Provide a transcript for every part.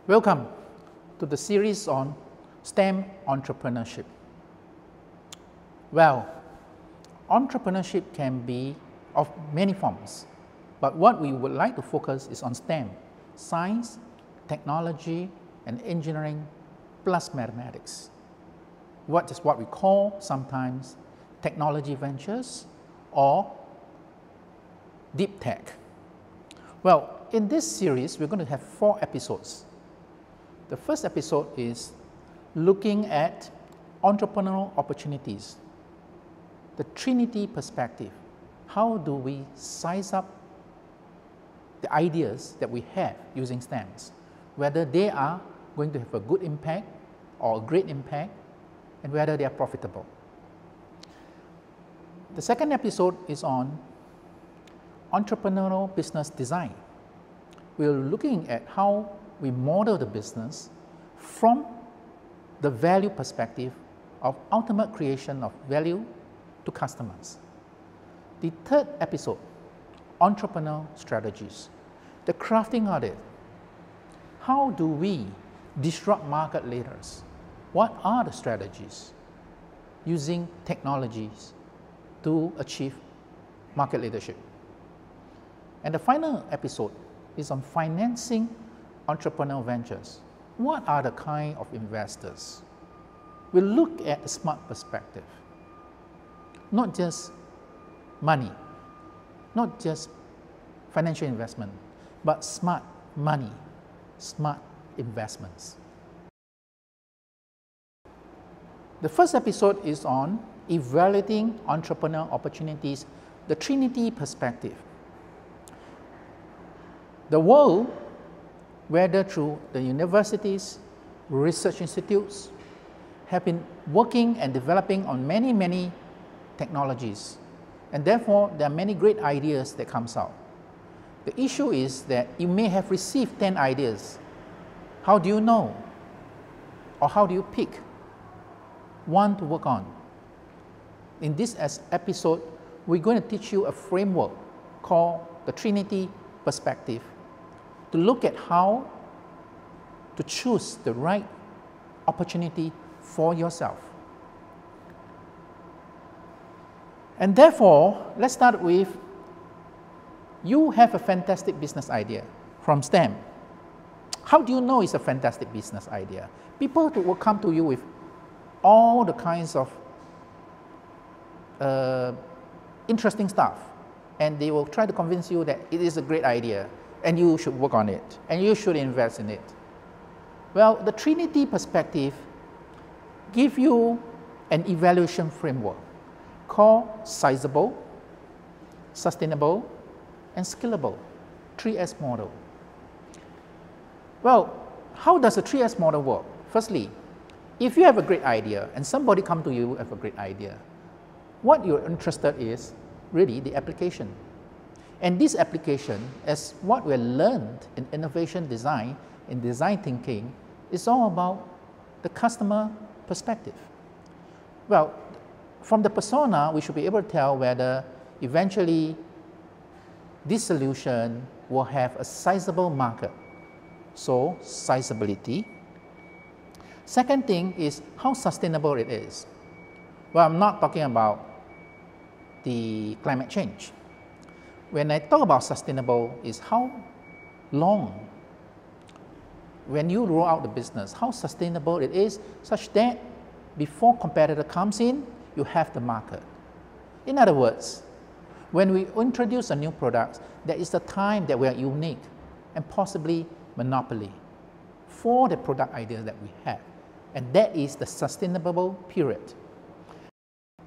Welcome to the series on STEM entrepreneurship. Well, entrepreneurship can be of many forms, but what we would like to focus is on STEM, science, technology, and engineering, plus mathematics. What is what we call sometimes technology ventures or deep tech. Well, in this series, we're going to have 4 episodes. The first episode is looking at entrepreneurial opportunities, the Trinity perspective. How do we size up the ideas that we have using STEMs, whether they are going to have a good impact or a great impact, and whether they are profitable. The second episode is on entrepreneurial business design. We're looking at how we model the business from the value perspective of ultimate creation of value to customers. The third episode, entrepreneurial strategies, the crafting of it. How do we disrupt market leaders? What are the strategies using technologies to achieve market leadership? And the final episode is on financing entrepreneurial ventures. What are the kind of investors? We look at a smart perspective, not just money, not just financial investment, but smart money, smart investments. The first episode is on evaluating entrepreneurial opportunities, the Trinity perspective. The world, whether through the universities, research institutes, have been working and developing on many technologies, and therefore there are many great ideas that comes out. The issue is that you may have received 10 ideas. How do you know, or how do you pick one to work on? In this episode, we're going to teach you a framework called the Trinity perspective to look at how to choose the right opportunity for yourself. And therefore, let's start with, you have a fantastic business idea from STEM. How do you know it's a fantastic business idea? People will come to you with all the kinds of interesting stuff, and they will try to convince you that it is a great idea and you should work on it and you should invest in it. Well, the Trinity perspective gives you an evaluation framework called sizable, sustainable, and scalable, 3S model. Well, how does the 3S model work? Firstly, if you have a great idea and somebody comes to you with a great idea, what you're interested in is really the application. And this application, as what we learned in innovation design, in design thinking, is all about the customer perspective. Well, from the persona, we should be able to tell whether eventually this solution will have a sizable market. So, sizability. Second thing is how sustainable it is. Well, I'm not talking about the climate change. When I talk about sustainable, is how long, when you roll out the business, how sustainable it is, such that before competitor comes in, you have the market. In other words, when we introduce a new product, there is a time that we are unique and possibly monopoly for the product idea that we have, and that is the sustainable period.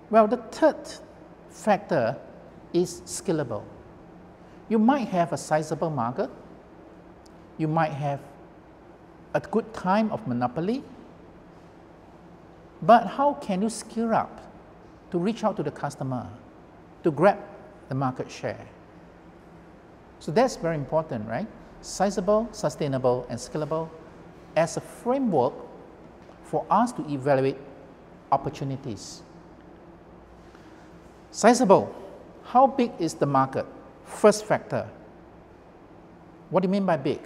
Well, the third factor is scalable. You might have a sizable market, you might have a good time of monopoly, but how can you scale up to reach out to the customer, to grab the market share? So that's very important, right? Sizable, sustainable, and scalable as a framework for us to evaluate opportunities. Sizable, how big is the market? First factor. What do you mean by big?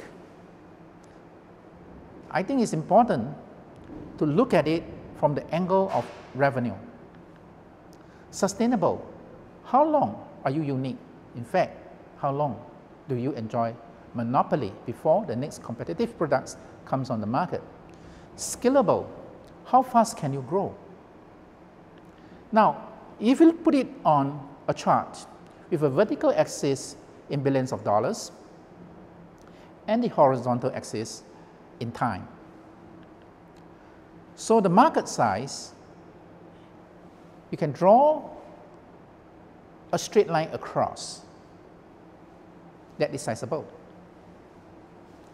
I think it's important to look at it from the angle of revenue. Sustainable. How long are you unique? In fact, how long do you enjoy monopoly before the next competitive products comes on the market? Scalable. How fast can you grow? Now, if you put it on a chart with a vertical axis in billions of dollars and the horizontal axis in time. So the market size, you can draw a straight line across. That is sizable.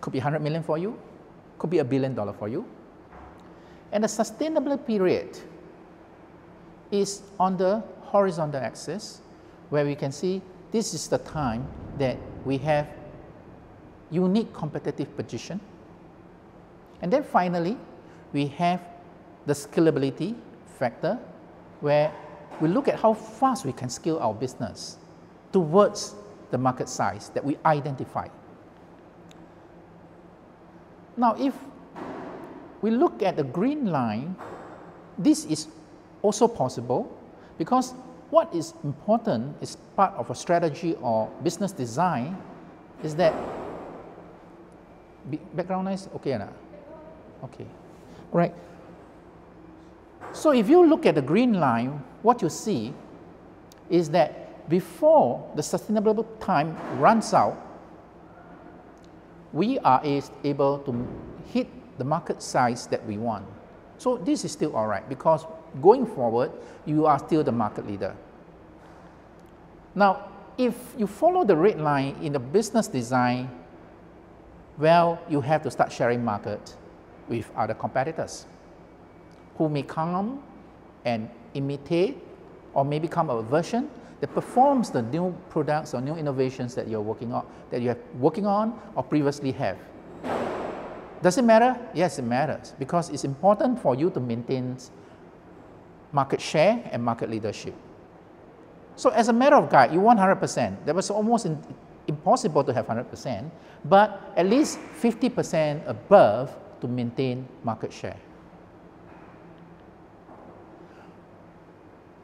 Could be 100 million for you, could be $1 billion for you. And the sustainable period is on the horizontal axis, where we can see this is the time that we have unique competitive position. And then finally, we have the scalability factor, where we look at how fast we can scale our business towards the market size that we identify. Now, if we look at the green line, this is also possible, because what is important is part of a strategy or business design is that, background noise, okay or not? Okay, right. So if you look at the green line, what you see is that before the sustainable time runs out, we are able to hit the market size that we want. So this is still all right, because going forward, you are still the market leader. Now, if you follow the red line in the business design, well, you have to start sharing market with other competitors who may come and imitate or may become a version that performs the new products or new innovations that you're working on, that you have working on or previously have. Does it matter? Yes, it matters, because it's important for you to maintain market share and market leadership. So as a matter of fact, you want 100%. That was almost impossible to have 100%, but at least 50% above to maintain market share.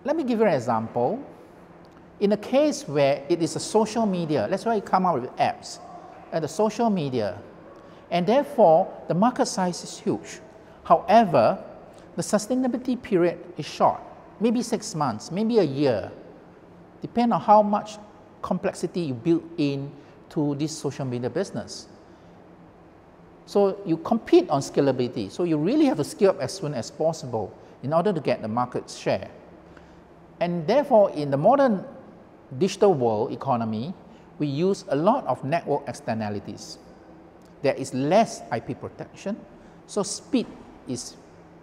Let me give you an example. In a case where it is a social media, that's why you come out with apps and the social media, and therefore the market size is huge. However, the sustainability period is short, maybe 6 months, maybe a year, depending on how much complexity you build into this social media business. So you compete on scalability, so you really have to scale up as soon as possible in order to get the market share. And therefore, in the modern digital world economy, we use a lot of network externalities. There is less IP protection, so speed is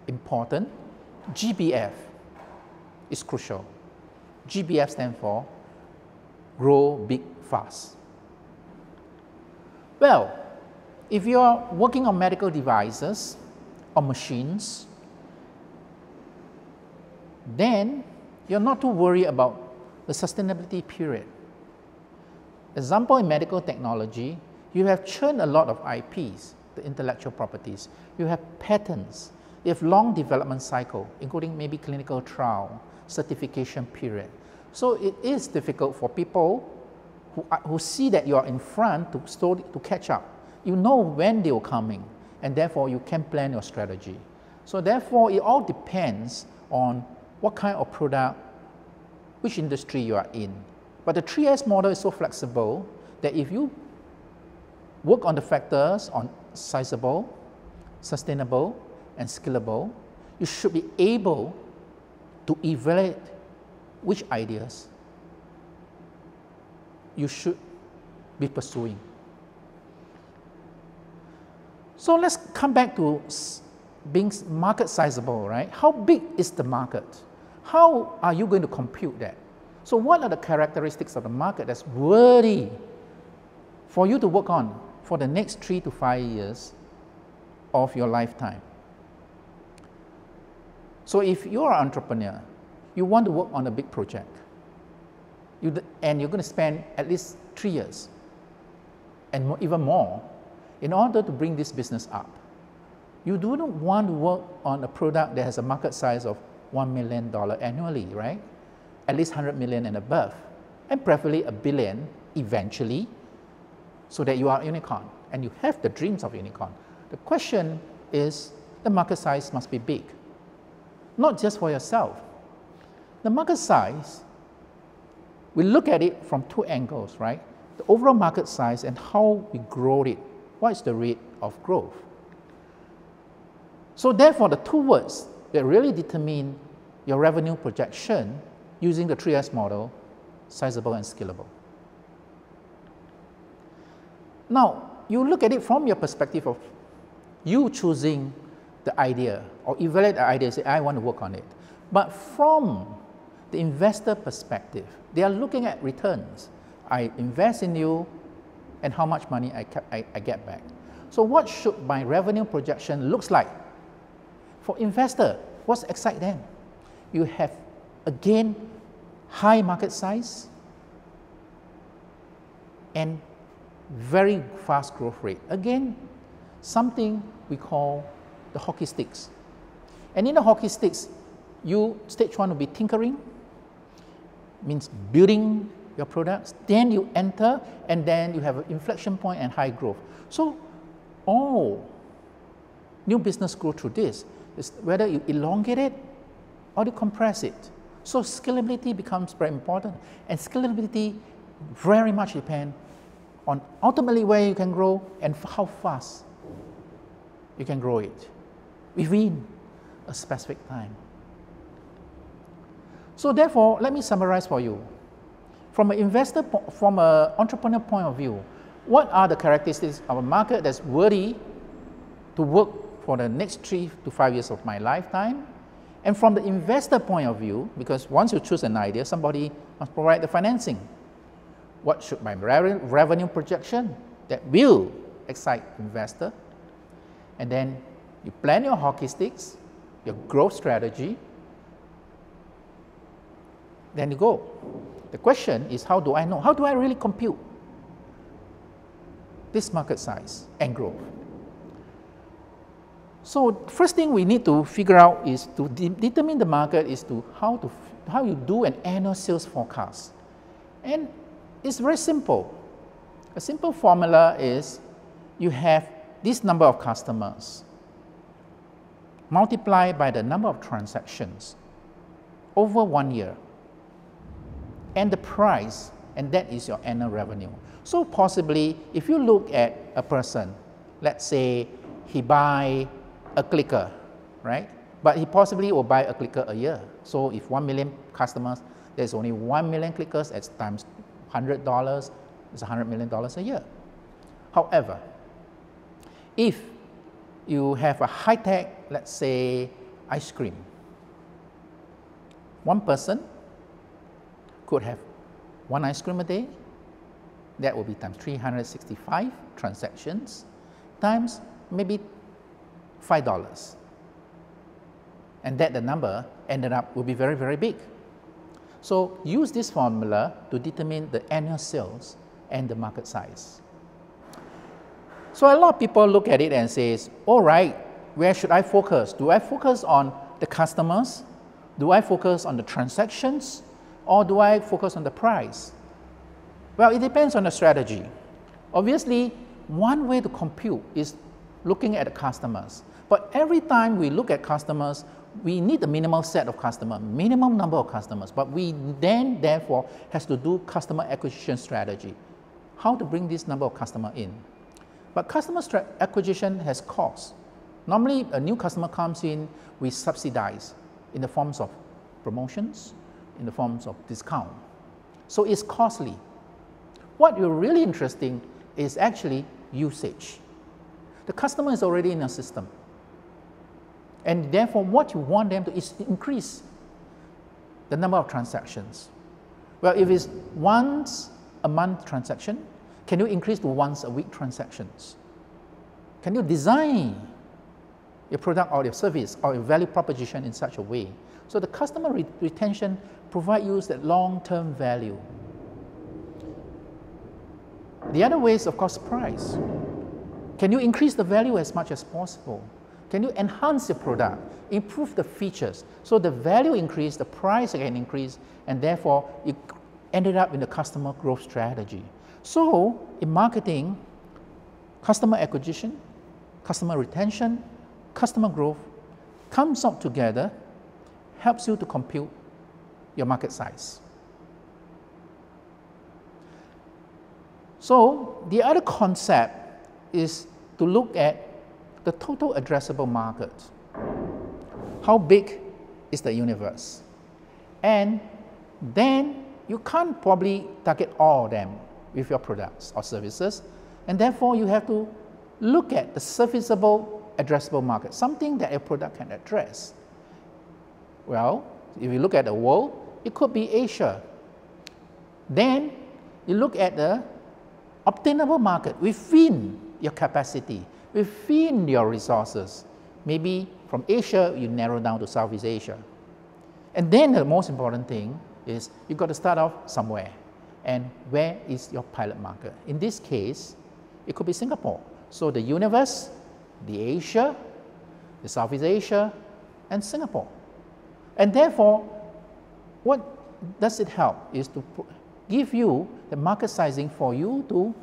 important. GBF is crucial. GBF stands for grow big fast. Well, if you are working on medical devices or machines, then you're not too worried about the sustainability period. Example, in medical technology, you have churned a lot of IPs, the intellectual properties. You have patents. You have long development cycle, including maybe clinical trial, certification period. So it is difficult for people who see that you are in front to catch up. You know when they are coming, and therefore you can plan your strategy. So therefore, it all depends on what kind of product, which industry you are in. But the 3S model is so flexible that if you work on the factors on sizable, sustainable, and scalable, you should be able to evaluate which ideas you should be pursuing. So let's come back to being market sizable, right? How big is the market? How are you going to compute that? So what are the characteristics of the market that's worthy for you to work on for the next 3 to 5 years of your lifetime? So if you're an entrepreneur, you want to work on a big project, and you're going to spend at least 3 years and even more in order to bring this business up. You do not want to work on a product that has a market size of $1 million annually, right? At least 100 million and above, and preferably $1 billion eventually, so that you are a unicorn and you have the dreams of unicorn. The question is, the market size must be big, not just for yourself. The market size, we look at it from two angles, right? The overall market size and how we grow it. What is the rate of growth? So therefore, the two words that really determine your revenue projection using the 3S model, sizable and scalable. Now, you look at it from your perspective of you choosing the idea or evaluate the idea and say, I want to work on it. But from the investor perspective, they are looking at returns. I invest in you and how much money I get back. So what should my revenue projection looks like? For investor, what's exciting them? You have, again, high market size and very fast growth rate. Again, something we call the hockey sticks. And in the hockey sticks, stage one will be tinkering, means building your products, then you enter, and then you have an inflection point and high growth. So all new business grow through this, is whether you elongate it or you compress it. So scalability becomes very important, and scalability very much depends on ultimately where you can grow and how fast you can grow it within a specific time. So therefore, let me summarize for you. From an entrepreneur point of view, what are the characteristics of a market that's worthy to work for the next 3 to 5 years of my lifetime? And from the investor point of view, because once you choose an idea, somebody must provide the financing. What should my revenue projection that will excite investor? And then you plan your hockey sticks, your growth strategy, then you go. The question is, how do I know? How do I really compute this market size and growth? So first thing we need to figure out is to determine the market is to how you do an annual sales forecast. And it's very simple. A simple formula is you have this number of customers multiplied by the number of transactions over 1 year and the price, and that is your annual revenue. So possibly if you look at a person, let's say he buy a clicker, right? But he possibly will buy a clicker a year. So if 1 million customers, there's only 1 million clickers at times $100, it's $100 million a year. However, if you have a high-tech, let's say, ice cream, one person could have 1 ice cream a day. That will be times 365 transactions times maybe $5. And that the number ended up will be very, very big. So use this formula to determine the annual sales and the market size. So a lot of people look at it and says, all right, where should I focus? Do I focus on the customers? Do I focus on the transactions? Or do I focus on the price? Well, it depends on the strategy. Obviously, one way to compute is looking at the customers. But every time we look at customers, we need a minimal set of customers, minimum number of customers, but we then therefore has to do customer acquisition strategy. How to bring this number of customers in. But customer acquisition has costs. Normally a new customer comes in, we subsidize in the forms of promotions, in the forms of discount. So it's costly. What is really interesting is actually usage. The customer is already in your system. And therefore, what you want them to is increase the number of transactions. Well, if it's once a month transaction, can you increase to once a week transactions? Can you design your product or your service or your value proposition in such a way so the customer retention provide you that long-term value? The other way is, of course, price. Can you increase the value as much as possible? Can you enhance your product, improve the features, so the value increase, the price can increase, and therefore you ended up in the customer growth strategy. So in marketing, customer acquisition, customer retention, customer growth comes up together, helps you to compute your market size. So the other concept is to look at the total addressable market. How big is the universe? And then you can't probably target all of them with your products or services, and therefore you have to look at the serviceable addressable market, something that a product can address. Well, if you look at the world, it could be Asia. Then you look at the obtainable market within your capacity, within your resources. Maybe from Asia, you narrow down to Southeast Asia. And then the most important thing is you've got to start off somewhere. And where is your pilot market? In this case, it could be Singapore. So the universe, the Asia, the Southeast Asia, and Singapore. And therefore, what does it help is to give you the market sizing for you to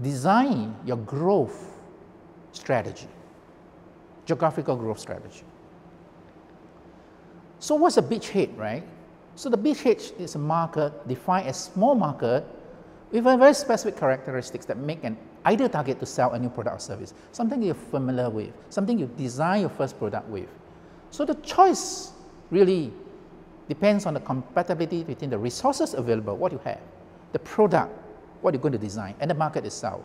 design your growth strategy, geographical growth strategy. So what's a beachhead, right? So the beachhead is a market defined as small market with a very specific characteristics that make an ideal target to sell a new product or service, something you're familiar with, something you design your first product with. So the choice really depends on the compatibility between the resources available, what you have, the product, what you're going to design, and the market itself.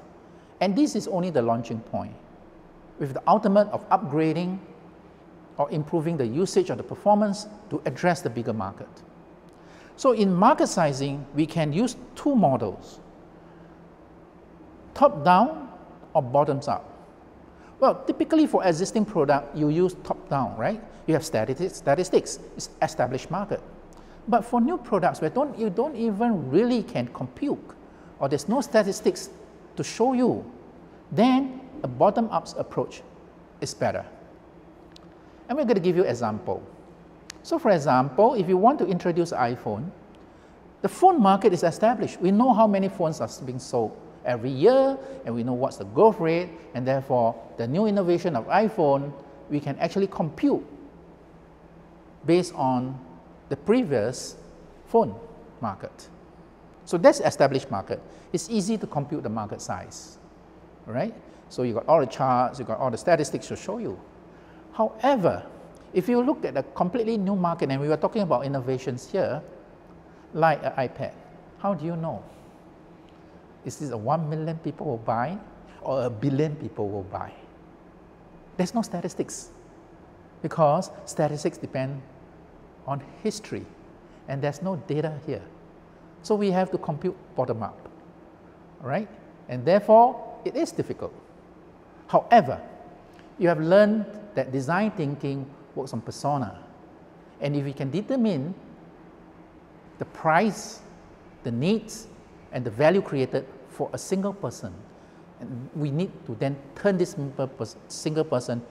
And this is only the launching point, with the ultimate of upgrading or improving the usage of the performance to address the bigger market. So in market sizing, we can use two models, top-down or bottoms-up. Well, typically for existing product, you use top-down, right? You have statistics, it's established market. But for new products where you don't even really can compute, or there's no statistics to show you, then a bottom-up approach is better. And we're going to give you an example. So for example, if you want to introduce iPhone, the phone market is established. We know how many phones are being sold every year, and we know what's the growth rate, and therefore the new innovation of iPhone, we can actually compute based on the previous phone market. So that's established market. It's easy to compute the market size, right? So you got all the charts, you got all the statistics to show you. However, if you look at a completely new market, and we were talking about innovations here, like an iPad, how do you know? Is this a 1 million people will buy or a billion people will buy? There's no statistics, because statistics depend on history, and there's no data here. So we have to compute bottom up, right? And therefore, it is difficult. However, you have learned that design thinking works on persona. And if we can determine the price, the needs, and the value created for a single person, and we need to then turn this single person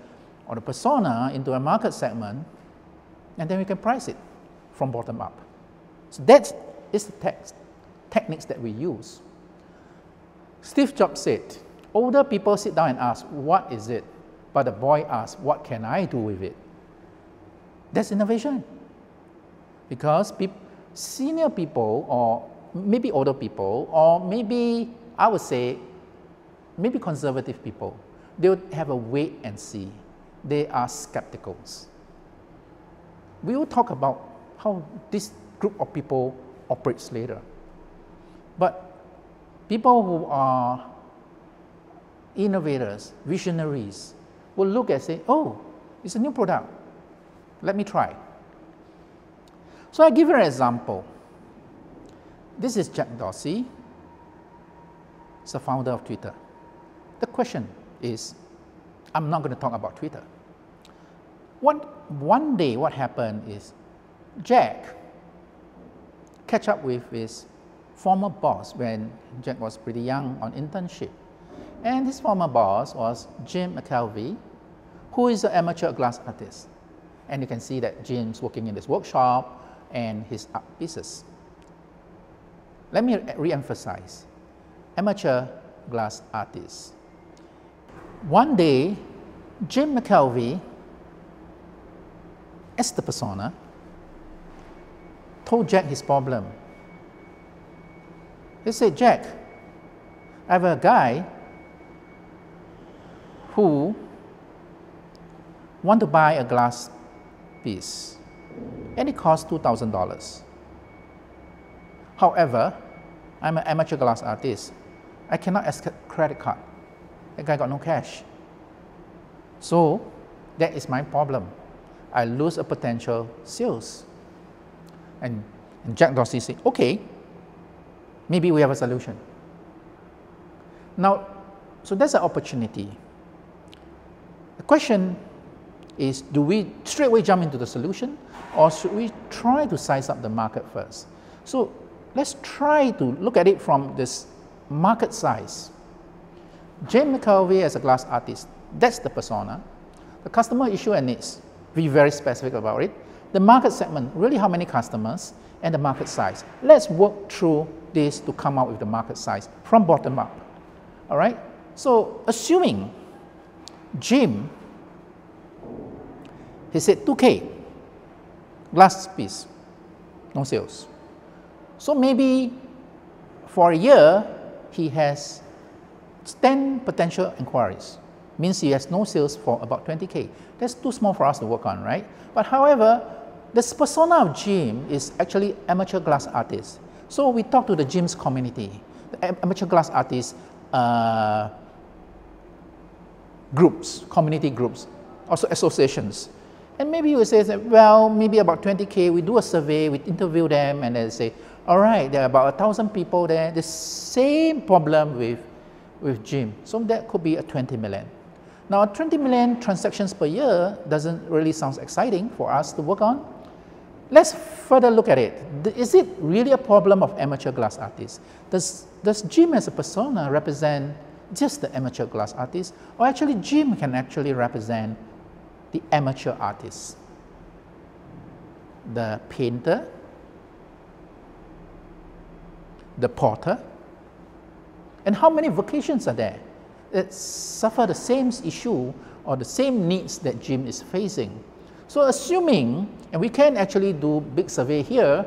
or the persona into a market segment, and then we can price it from bottom up. So that is the techniques that we use. Steve Jobs said, older people sit down and ask, what is it? But the boy asks, what can I do with it? That's innovation. Because senior people, or maybe older people, or maybe, I would say, maybe conservative people, they would have a wait and see. They are skepticals. We will talk about how this group of people operates later. But people who are innovators, visionaries, will look and say, oh, it's a new product. Let me try. So I give you an example. This is Jack Dorsey. He's the founder of Twitter. The question is, I'm not going to talk about Twitter. One day what happened is Jack catch up with his former boss when Jack was pretty young on internship. And his former boss was Jim McKelvey, who is the amateur glass artist? And you can see that Jim's working in this workshop and his art pieces. Let me re-emphasize, amateur glass artist. One day, Jim McKelvey, as the persona, told Jack his problem. He said, Jack, I have a guy who want to buy a glass piece, and it costs $2,000. However, I'm an amateur glass artist. I cannot accept credit card. That guy got no cash. So that is my problem. I lose a potential sales. And Jack Dorsey said, okay, maybe we have a solution. Now, so that's an opportunity. The question is, do we straight away jump into the solution, or should we try to size up the market first? So let's try to look at it from this market size. Jim McKelvey as a glass artist, that's the persona. The customer issue and needs, be very specific about it. The market segment, really how many customers, and the market size. Let's work through this to come out with the market size from bottom up. All right? So assuming Jim, he said 2K, glass piece, no sales. So maybe for a year, he has 10 potential inquiries. Means he has no sales for about 20K. That's too small for us to work on, right? But however, this persona of Jim is actually amateur glass artist. So we talk to the Jim's community, the amateur glass artists groups, community groups, also associations. And maybe you will say, well, maybe about 20K, we do a survey, we interview them, and they say, all right, there are about 1,000 people there, the same problem with Jim. So that could be a 20 million. Now, 20 million transactions per year doesn't really sound exciting for us to work on. Let's further look at it. Is it really a problem of amateur glass artists? Does Jim as a persona represent just the amateur glass artist? Or actually Jim can actually represent the amateur artist, the painter, the potter, and how many vocations are there that suffer the same issue or the same needs that Jim is facing? So assuming, and we can actually do big survey here,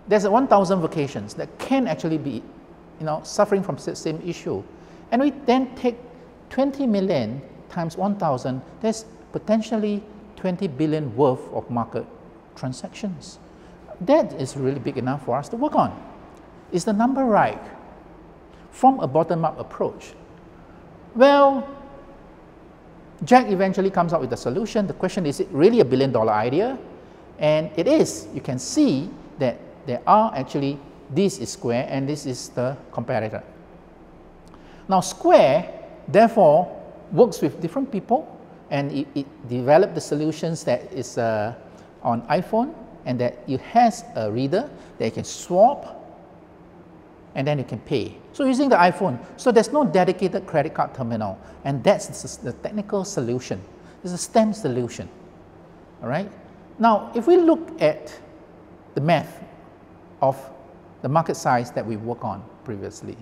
there's 1,000 vocations that can actually be, suffering from the same issue. And we then take 20 million times 1,000, there's potentially 20 billion worth of market transactions. That is really big enough for us to work on. Is the number right? From a bottom-up approach. Well, Jack eventually comes up with a solution. The question is it really a billion-dollar idea? And it is. You can see that there are actually, this is Square and this is the competitor. Now Square, therefore, works with different people, and it developed the solutions that is on iPhone, and that it has a reader that you can swap and then you can pay. So using the iPhone, so there's no dedicated credit card terminal, and that's the technical solution. It's a STEM solution, all right? Now, if we look at the math of the market size that we worked on previously,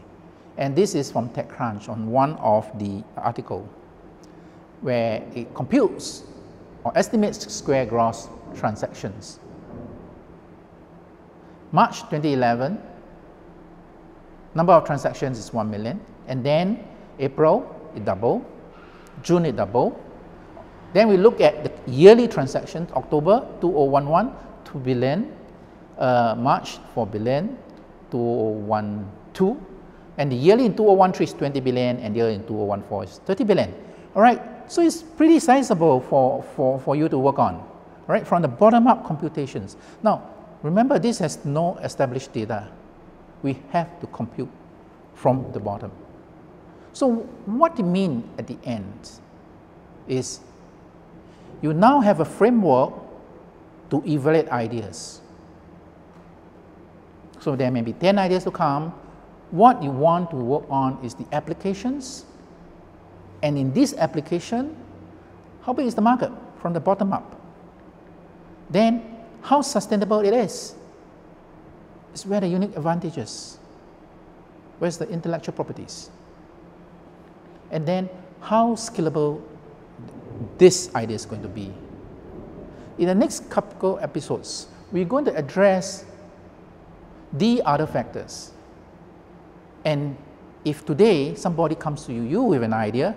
and this is from TechCrunch on one of the article, where it computes or estimates Square gross transactions. March 2011, number of transactions is 1 million, and then April, it doubled, June, it doubled. Then we look at the yearly transactions, October 2011, 2 billion, March 4 billion, 2012, and the yearly in 2013 is 20 billion, and the year in 2014 is 30 billion. All right, so it's pretty sizable for you to work on, all right, from the bottom-up computations. Now, remember, this has no established data. We have to compute from the bottom. So what it means at the end is you now have a framework to evaluate ideas. So there may be 10 ideas to come. What you want to work on is the applications. And in this application, How big is the market from the bottom up? Then, how sustainable it is? It's where the unique advantages. Where's the intellectual properties? And then, how scalable this idea is going to be. In the next couple episodes, we're going to address the other factors. And if today somebody comes to you with an idea,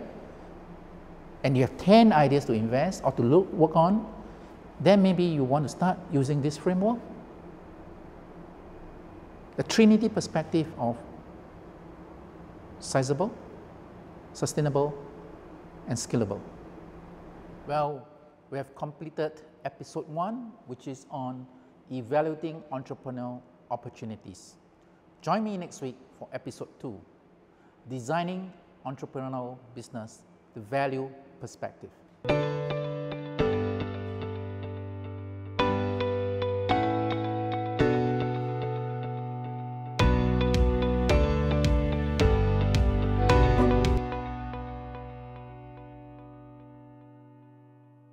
and you have 10 ideas to invest or to work on, then maybe you want to start using this framework. The Trinity perspective of sizable, sustainable, and scalable. Well, we have completed episode 1, which is on evaluating entrepreneurial opportunities. Join me next week for episode 2, designing entrepreneurial business, the value perspective.